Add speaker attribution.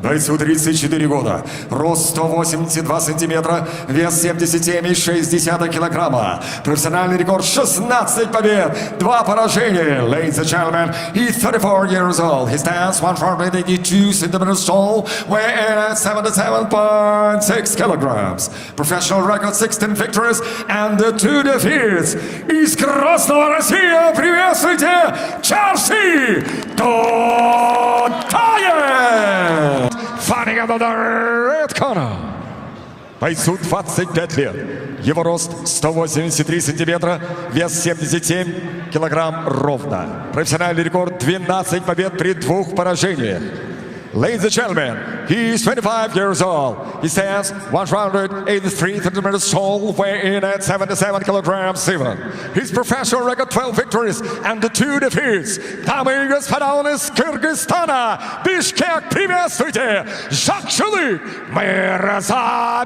Speaker 1: Бойцу 34 года, рост 182 сантиметра, вес 77,6 килограмма. Профессиональный рекорд 16 побед, 2 поражения. Ladies and gentlemen, he's 34 years old. He stands 182 centimeters tall, weighing at 77.6 kilograms. Professional record 16 victories and 2 defeats. Из Красного Россия приветствуйте Чарси Тотаев! Fighting out of the red corner. Бойцу 25 лет. Его рост 183 сантиметра, вес 77 килограмм ровно. Профессиональный рекорд 12 побед при 2 поражениях. Ladies and gentlemen, he is 25 years old. He stands 183 centimeters tall, weighing in at 77 kilograms even. His professional record 12 victories and 2 defeats. Дамы и господа, он из Кыргызстана. Бишкек, приветствуйте! Жакшылык Мирзапеков!